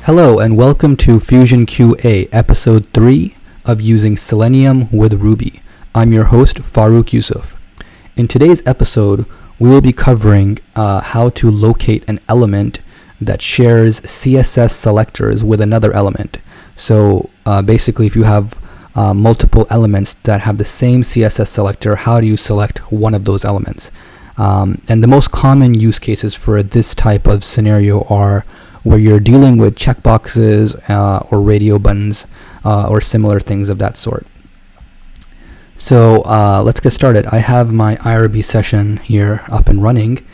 Hello and welcome to FusionQA episode 3 of using Selenium with Ruby. I'm your host Farooq Yousuf. In today's episode, we will be covering how to locate an element that shares CSS selectors with another element. So basically, if you have multiple elements that have the same CSS selector, how do you select one of those elements? And the most common use cases for this type of scenario are where you're dealing with checkboxes or radio buttons or similar things of that sort. So let's get started. I have my IRB session here up and running.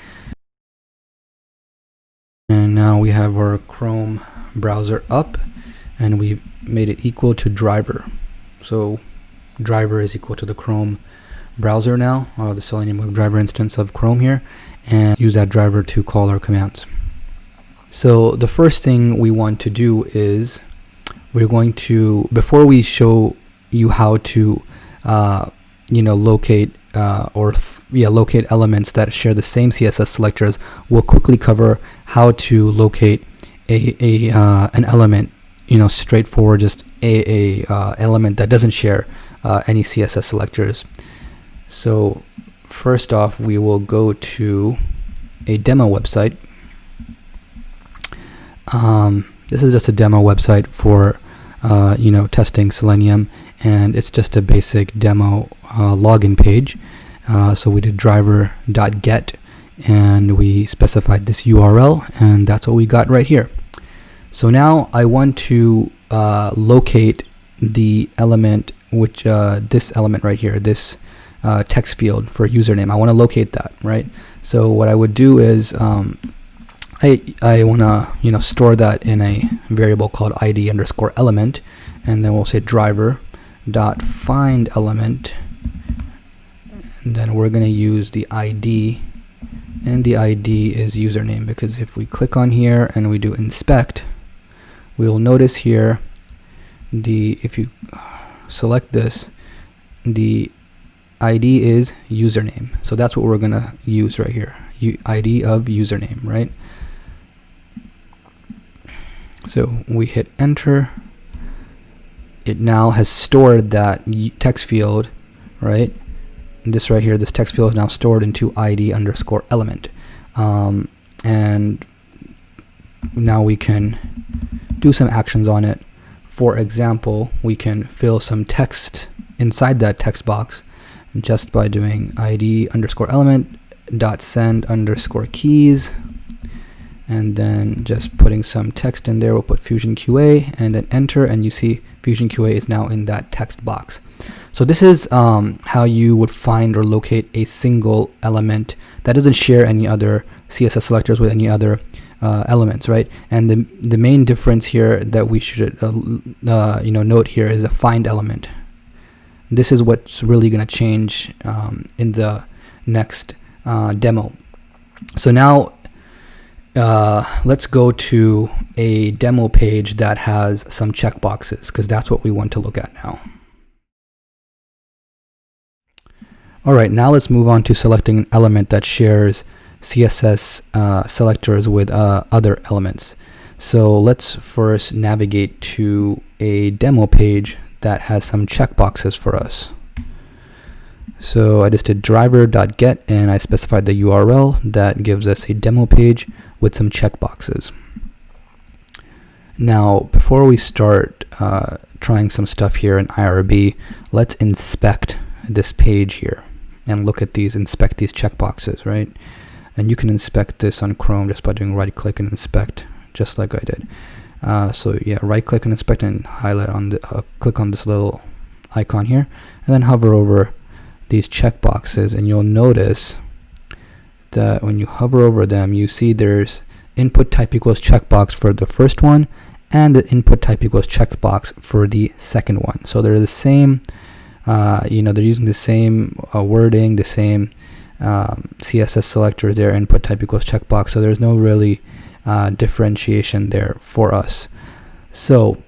And now we have our Chrome browser up and we've made it equal to driver. So driver is equal to the Chrome browser now, the Selenium-Webdriver instance of Chrome here, and use that driver to call our commands. So the first thing we want to do is we're going to, before we show you how to locate locate elements that share the same CSS selectors, we'll quickly cover how to locate an element, straightforward, just a element that doesn't share any CSS selectors. So first off, we will go to a demo website. This is just a demo website for testing Selenium, and it's just a basic demo login page. So we did driver.get and we specified this URL, and that's what we got right here. So now I want to locate the element, which this element right here, this text field for username. I want to locate that, right? So what I would do is I want to store that in a variable called id underscore element, and then we'll say driver dot find element, and then we're going to use the id, and the id is username, because if we click on here and we do inspect, we'll notice here if you select this, the id is username. So that's what we're going to use right here, id of username, right? So we hit enter. It now has stored that text field, right? This right here, this text field is now stored into id underscore element. And now we can do some actions on it. For example, we can fill some text inside that text box just by doing id underscore element dot send underscore keys, and then just putting some text in there. We'll put FusionQA and then enter, and you see FusionQA is now in that text box. So this is how you would find or locate a single element that doesn't share any other CSS selectors with any other elements, right? And the main difference here that we should note here is a find element. This is what's really going to change in the next demo. So now let's go to a demo page that has some checkboxes, because that's what we want to look at now. Alright, now let's move on to selecting an element that shares CSS selectors with other elements. So let's first navigate to a demo page that has some checkboxes for us. So I just did driver.get and I specified the URL that gives us a demo page with some checkboxes. Now, before we start trying some stuff here in IRB, let's inspect this page here and look at inspect these checkboxes, right? And you can inspect this on Chrome just by doing right click and inspect, just like I did. So yeah, right click and inspect and highlight on the click on this little icon here, and then hover over these checkboxes, and you'll notice that when you hover over them, you see there's input type equals checkbox for the first one and the input type equals checkbox for the second one. So they're the same, they're using the same wording, the same CSS selector there, input type equals checkbox. So there's no really differentiation there for us. So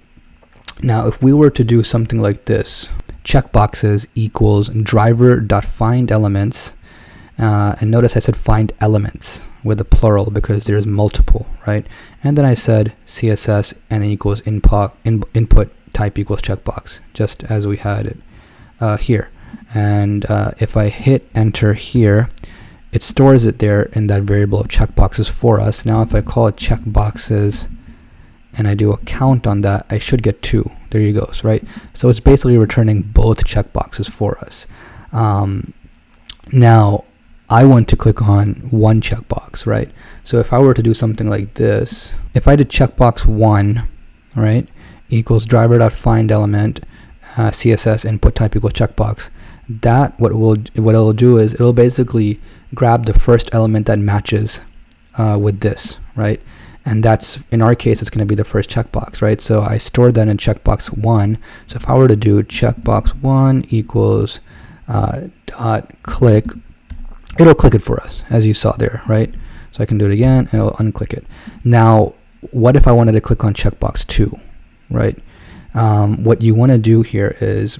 now if we were to do something like this, checkboxes equals driver.find elements, and notice I said find elements, with the plural because there's multiple, right? And then I said CSS and then equals input type equals checkbox, just as we had it here. And if I hit enter here, it stores it there in that variable of checkboxes for us. Now if I call it checkboxes and I do a count on that, I should get 2. There you go, right? So it's basically returning both checkboxes for us. Now I want to click on one checkbox, right? So if I were to do something like this, if I did checkbox 1, right, equals driver.find element CSS input type equals checkbox, that what it'll do is it'll basically grab the first element that matches with this, right? And that's, in our case, it's going to be the first checkbox, right? So I stored that in checkbox 1. So if I were to do checkbox 1 equals dot click, it'll click it for us, as you saw there, right? So I can do it again, and it'll unclick it. Now, what if I wanted to click on checkbox 2, right? What you want to do here is,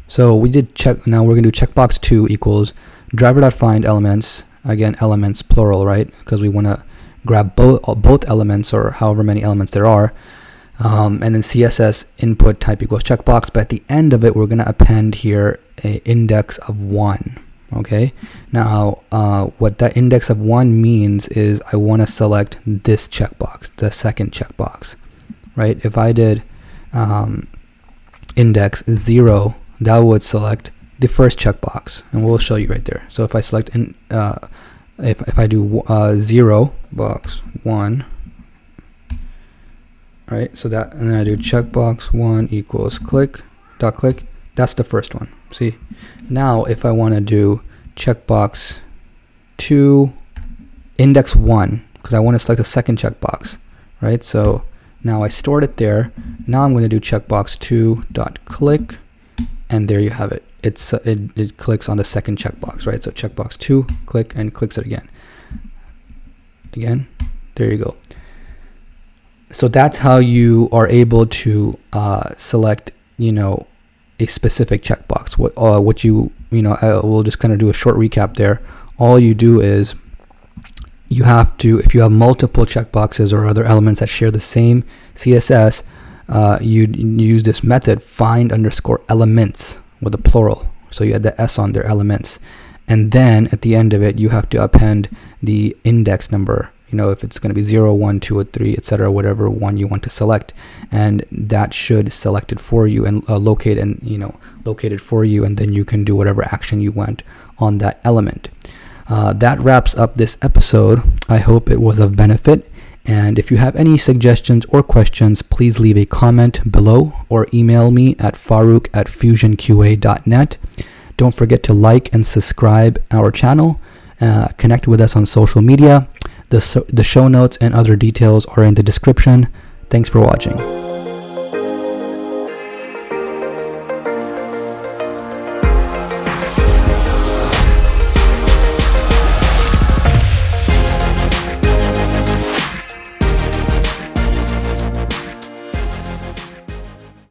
so we did check, now we're going to do checkbox 2 equals driver.find elements, again, elements plural, right? Because we want to grab both elements or however many elements there are, and then CSS input type equals checkbox, but at the end of it we're going to append here a index of 1. Okay, now what that index of 1 means is I want to select this checkbox, the second checkbox, right? If I did index 0, that would select the first checkbox, and we'll show you right there. So if I select if I do 0 box 1, right? So that, and then I do checkbox 1 equals click dot click. That's the first one. See, now if I want to do checkbox 2 index 1, because I want to select the second checkbox, right? So now I stored it there. Now I'm going to do checkbox 2 dot click, and there you have it. It clicks on the second checkbox, right? So checkbox 2, click, and clicks it again. Again, there you go. So that's how you are able to select, a specific checkbox. What you we'll just kind of do a short recap there. All you do is you have to, if you have multiple checkboxes or other elements that share the same CSS, you use this method find underscore elements with a plural. So you add the S on their elements, and then at the end of it you have to append the index number. If it's going to be 0, 1, 2, or 3, etc., whatever one you want to select, and that should select it for you and locate it for you, and then you can do whatever action you want on that element. That wraps up this episode. I hope it was of benefit, and if you have any suggestions or questions, please leave a comment below or email me at Farooq@FusionQA.net. Don't forget to like and subscribe our channel. Connect with us on social media. The show notes and other details are in the description. Thanks for watching.